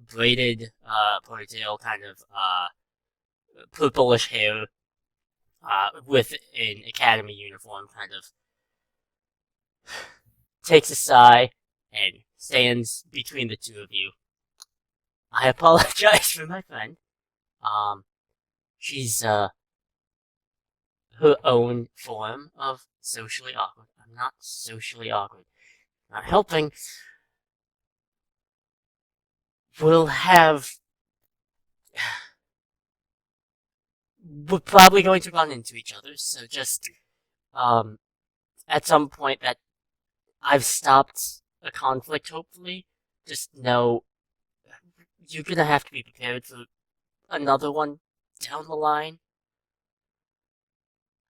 braided ponytail, kind of purplish hair, with an academy uniform, kind of takes a sigh and stands between the two of you. I apologize for my friend. She's her own form of socially awkward. I'm not socially awkward. Not helping. We'll have. We're probably going to run into each other, so just, at some point that I've stopped a conflict, hopefully, just know you're gonna have to be prepared for another one down the line.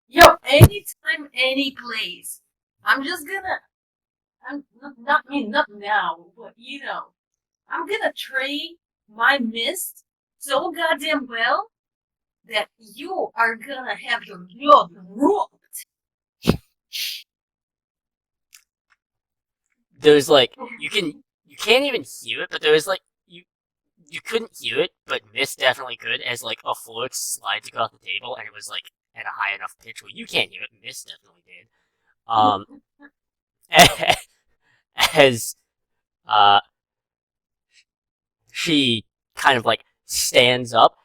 Yo, anytime, any place. I'm just gonna. Not now, but you know. I'm gonna train my mist so goddamn well that you are gonna have your blood rocked. There's like you can't even hear it, but there's like you couldn't hear it, but Miss definitely could, as like a float slides across the table, and it was like at a high enough pitch where you can't hear it. Miss definitely did. As she kind of like stands up,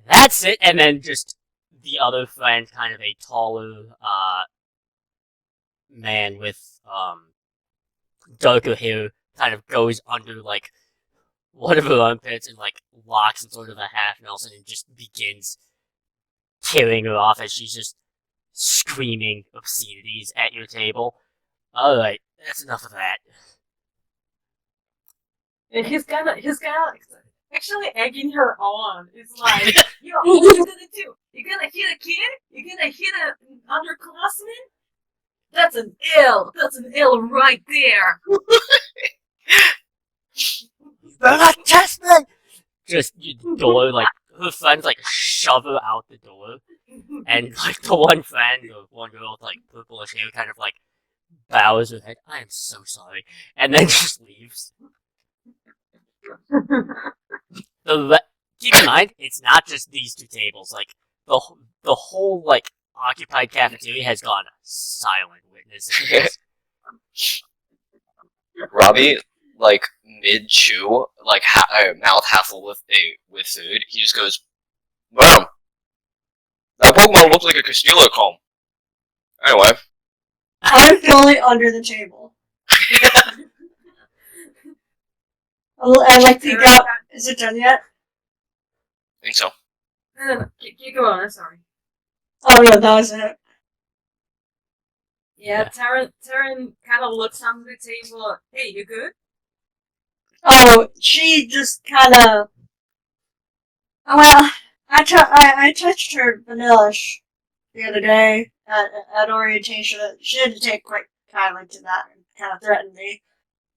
that's it, and then just the other friend, kind of a taller man with darker hair, kind of goes under like one of her armpits and like locks in sort of a half Nelson and just begins tearing her off as she's just screaming obscenities at your table. Alright, that's enough of that. And he's kind of actually egging her on. It's like, yo, what you gonna do? You gonna hit a kid? You gonna hit an underclassman? That's an L. That's an L right there. You're not Jasmine! Just the door, like, her friends, like, shove her out the door. And, like, the one friend, or one girl with, like, purplish hair, kind of, like, bows her head. I am so sorry. And then just leaves. Keep in mind, it's not just these two tables. Like, the whole, like, occupied cafeteria has gone silent witnessing this. Robbie, like mid-chew, like mouth half full with food, he just goes, "Wow, that Pokemon looks like a Castilla comb." Anyway, I'm fully under the table. I like to go. Is it done yet? I think so. No, keep going. I'm sorry. Oh no, that was it. Yeah, Taron kind of looks under the table. Hey, you good? Oh, she just kind of. Well, I touched her vanilla-ish the other day at orientation. She didn't take quite kindly to that and kind of threatened me.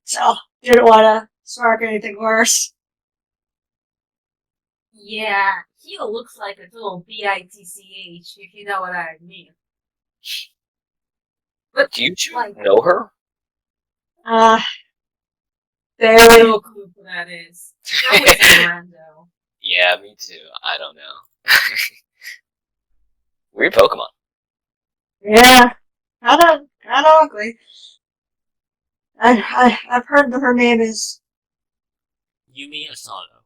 So, didn't want to spark anything worse. Yeah, he looks like a little bitch, if you know what I mean. But Do you like, know her? Very. no clue who that is. That was rando. Yeah, me too. I don't know. Weird Pokemon. Yeah, kind of ugly. I've heard that her name is Yumi Asano.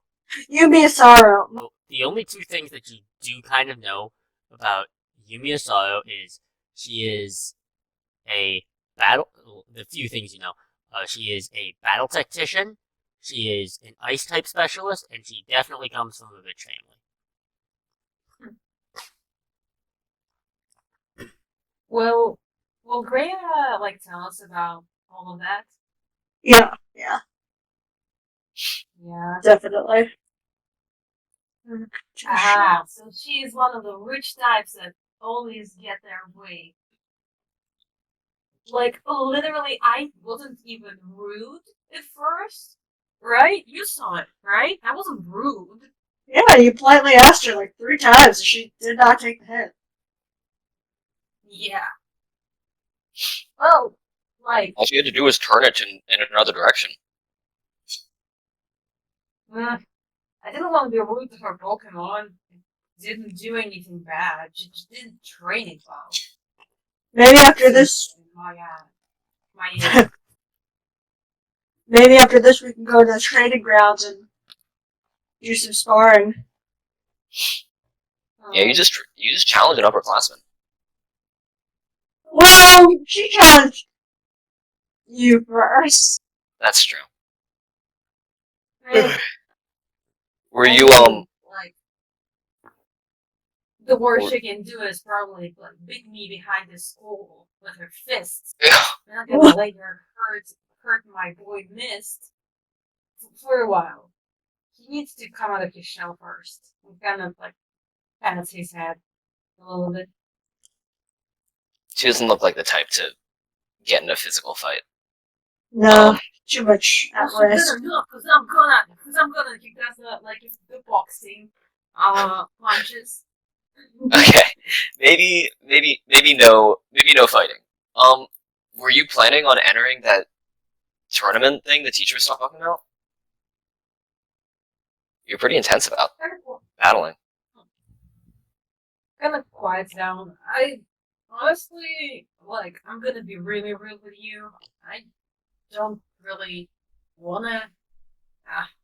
Yumi Asaro. Well, the only two things that you do kind of know about Yumi Asaro is she is a battle. The few things you know. She is a battle tactician. She is an ice type specialist, and she definitely comes from a rich family. Will Greya like tell us about all of that? Yeah, Yeah. definitely. Ah, so she is one of the rich types that always get their way. Like, literally, I wasn't even rude at first, right? You saw it, right? I wasn't rude. Yeah, you politely asked her like 3 times, and she did not take the hint. Yeah. Well, like, All she had to do was turn it in another direction. I didn't want to be rude to her Pokemon. Didn't do anything bad. She just didn't train it well. Maybe after this, maybe after this, we can go to the training grounds and do some sparring. Yeah, you just challenge an upperclassman. Well, she challenged you first. That's true. Right? Were you Like, the worst she can do is probably like beat me behind the school with her fists. I'm not gonna let her hurt my boy Mist for a while. He needs to come out of his shell first. And kind of like pats his head a little bit. She doesn't look like the type to get in a physical fight. No, too much at Well, risk. better not, cause I'm gonna kick that like it's the boxing punches. Okay, maybe no fighting. Were you planning on entering that tournament thing the teacher was talking about? You're pretty intense about battling. Kind of quiets down. I honestly, like, I'm gonna be really real with you. I don't really wanna,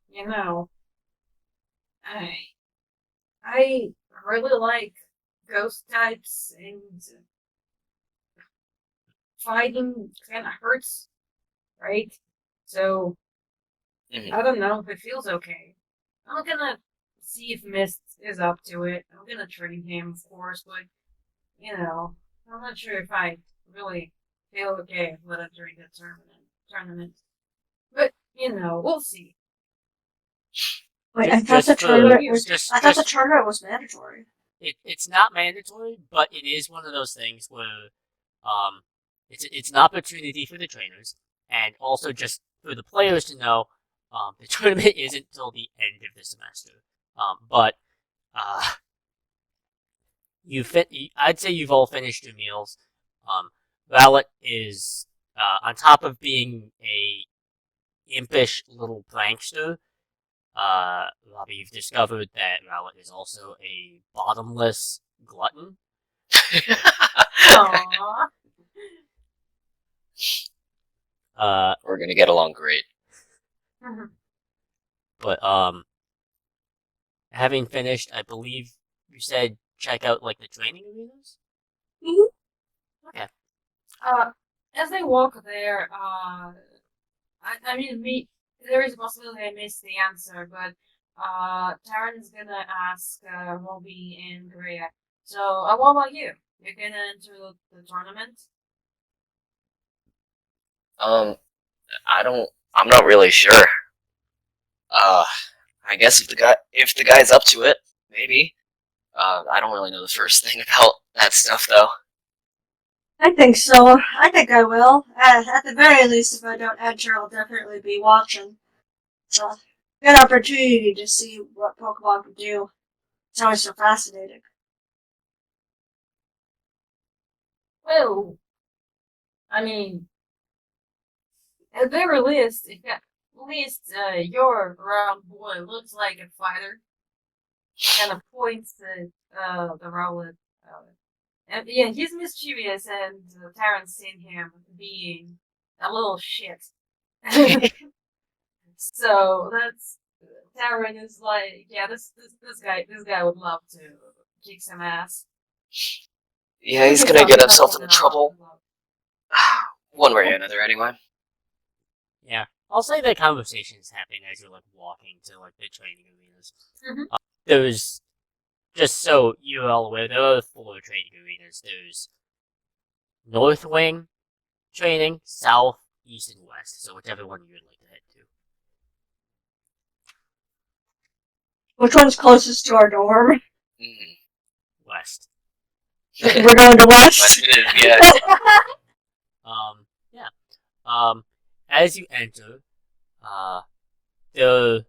you know, I, I really like ghost types and fighting kind of hurts, right? So, Mhm. I don't know if it feels okay. I'm gonna see if Mist is up to it. I'm gonna train him, of course, but I'm not sure if I really feel okay with it during the tournament. But we'll see. Wait, I thought Just the for tournament was. just I thought the just tournament was mandatory. it's not mandatory, but it is one of those things where it's an opportunity for the trainers and also just for the players to know the tournament isn't till the end of the semester. But uh, I'd say you've all finished your meals. Valet is on top of being a impish little prankster. Robbie, you've discovered that Valet is also a bottomless glutton. Aww. We're gonna get along great. But having finished, I believe you said check out like the training arenas. Okay. As they walk there, there is a possibility I missed the answer, but Taron's gonna ask Robbie and Greya. So, what about you? You're gonna enter the tournament? I'm not really sure. I guess if the guy's up to it, maybe. I don't really know the first thing about that stuff though. I think so. I think I will. At the very least, if I don't enter, I'll definitely be watching. So, good opportunity to see what Pokemon can do. It's always so fascinating. Well, I mean, at the very least, your round boy looks like a fighter. Kind of points to the Rowlet. And yeah, he's mischievous, and Taron's seen him being a little shit. So that's Taron is like, yeah, this guy would love to kick some ass. Yeah, he's gonna get himself into trouble. One way or another, anyway. Yeah, I'll say the conversation is happening as you're like walking to like the training arenas. Mhm. There's just so you're all aware, there are 4 training arenas. There's North Wing training, South, East, and West. So whichever one you would like to head to. Which one's closest to our dorm? West. We're going to West? West it is, yeah. Yeah. As you enter, there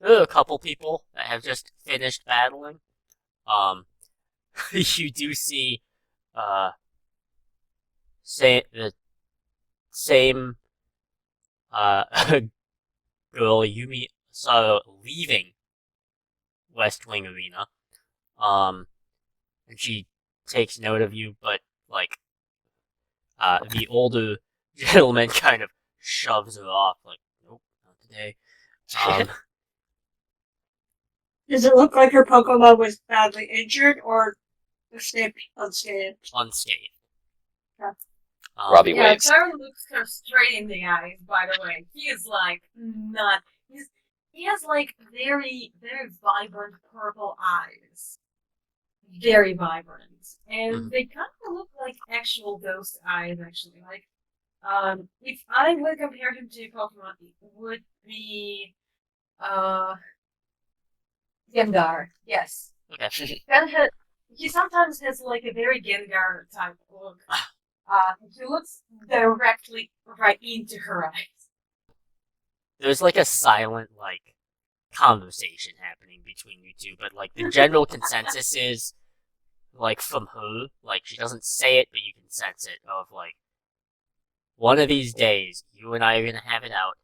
are a couple people that have just finished battling. You do see, the same, girl you saw leaving West Wing Arena. And she takes note of you, but, like, the older gentleman kind of shoves her off, like, nope, not today. Does it look like her Pokemon was badly injured or escaped unscathed? Unscathed. Yeah. Robbie Yeah, waves. Taron looks her straight in the eyes, by the way. He is like not he has like very, very vibrant purple eyes. Very vibrant. And they kind of look like actual ghost eyes actually. Like if I would compare him to Pokemon, it would be Gengar. Yes. Okay. He sometimes has like a very Gengar type look. He looks directly right into her eyes. There's like a silent, like, conversation happening between you two, but like the general consensus is, like, from her, like, she doesn't say it, but you can sense it, of like, one of these days, you and I are gonna have it out,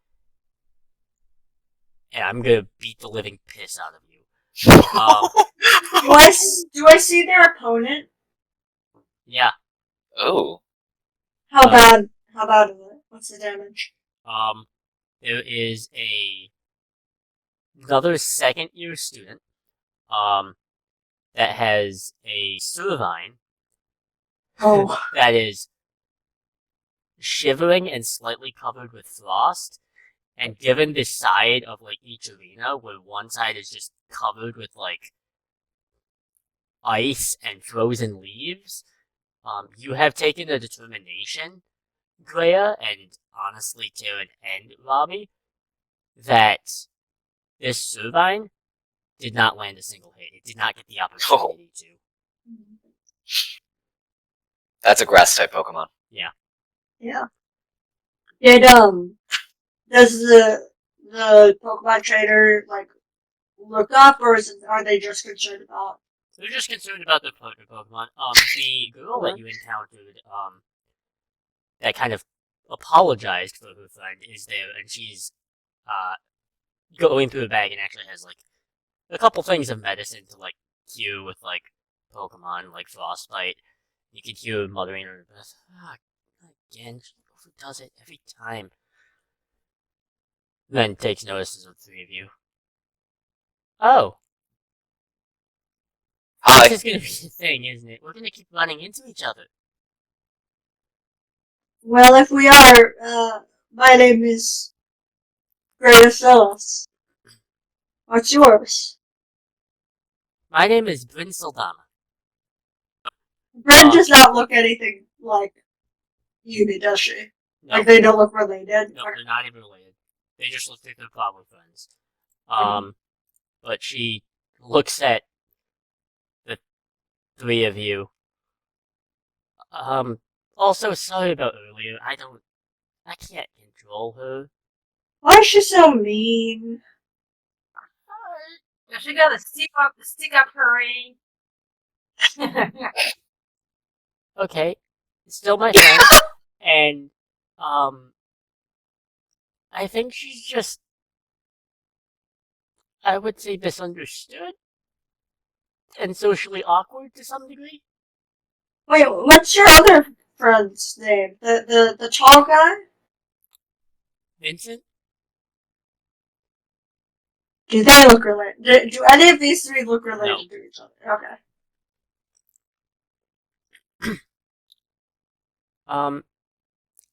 and I'm gonna beat the living piss out of you. Do I see their opponent? Yeah. Oh. How bad? How bad is it? What's the damage? There is another second year student, that has a Servine Oh, that is shivering and slightly covered with frost. And given the side of like each arena, where one side is just covered with like ice and frozen leaves, you have taken a determination, Greya, and honestly, Taron and Robbie, that this Servine did not land a single hit. It did not get the opportunity to. That's a grass type Pokemon. yeah. Does the Pokemon trainer like look up, or are they just concerned about? They're just concerned about the partner Pokemon. The girl that you encountered, that kind of apologized for her friend is there, and she's going through the bag and actually has like a couple things of medicine to like cure with like Pokemon like Frostbite. You can hear her muttering under her breath. Again, she does it every time. Then takes notice of the three of you. Oh, Hi. this is gonna be the thing, isn't it? We're gonna keep running into each other. Well, if we are, my name is Greya Phyllis. What's yours? My name is Bryn Saldana. Bryn does not look anything like Yumi, does she? No, Like they don't look related. no, they're not even related. They just look like they're probably friends. But she looks at the three of you. Also, sorry about earlier. I can't control her. Why is she so mean? She gotta stick up her ring. Okay, still my friend, and I think she's just, I would say, misunderstood and socially awkward to some degree. Wait, what's your other friend's name? The tall guy? Vincent? Do they look related? Do any of these three look related to each other? Okay.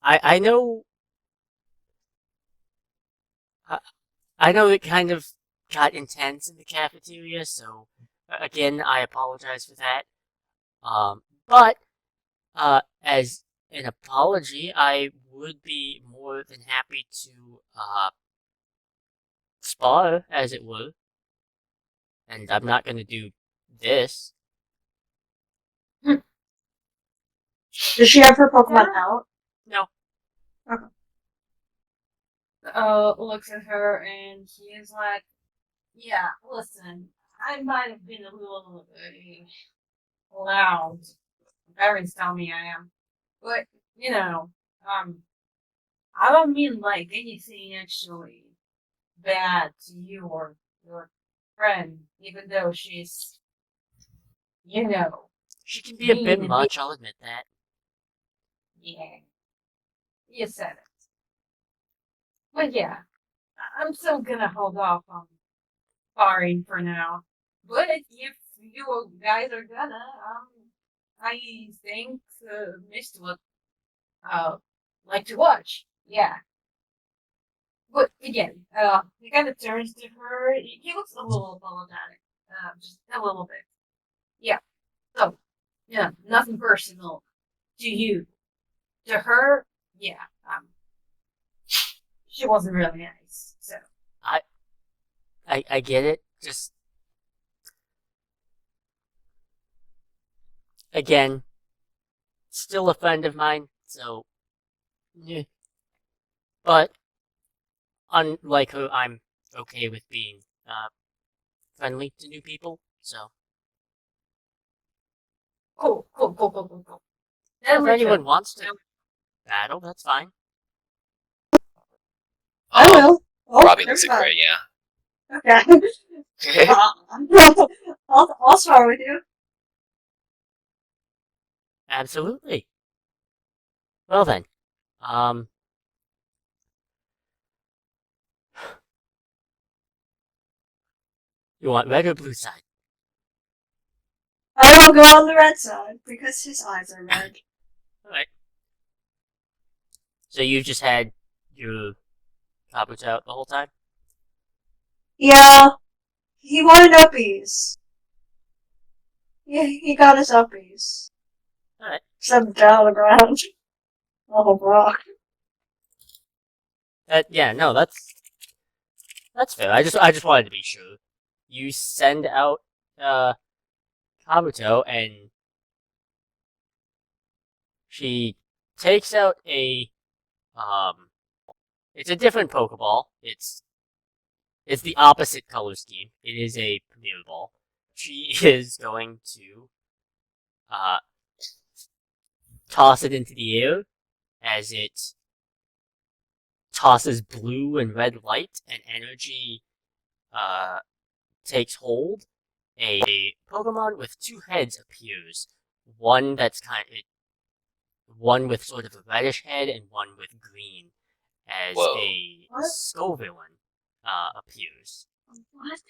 I know. I know it kind of got intense in the cafeteria, so again, I apologize for that. But as an apology, I would be more than happy to spar, as it were. And I'm not gonna do this. Does she have her Pokemon out? No. Looks at her and he is like, yeah, listen, I might have been a little loud. Parents tell me I am. But, I don't mean like anything actually bad to you or your friend, even though she's, She can be a bit mean much, I'll admit that. yeah, you said it. But yeah, I'm still gonna hold off on sparring for now. But if you guys are gonna, I think Mist would like to watch. Yeah. But again, he kind of turns to her. He looks a little apologetic, just a little bit. Yeah. So, yeah, nothing personal to you. To her, yeah. She wasn't really nice. So I get it. Just again, still a friend of mine, so yeah. But unlike her, I'm okay with being friendly to new people. So cool. if anyone wants to battle, that's fine. I will. Oh, Robbie looks at there's Greya. Okay. I'll start with you. Absolutely. Well then, you want red or blue side? I will go on the red side because his eyes are red. Alright. So you just had your Kabuto out the whole time? Yeah, he wanted uppies. Yeah, he got his uppies. Alright. Set him down on the ground. Oh, rock. Yeah, no, that's fair. I just wanted to be sure. You send out Kabuto, and she takes out a it's a different Pokeball. It's the opposite color scheme. It is a Premier Ball. She is going to uh toss it into the air as it tosses blue and red light, and energy takes hold. A Pokemon with two heads appears. One that's one with sort of a reddish head and one with green, as Whoa. a What? Scovillain appears. What?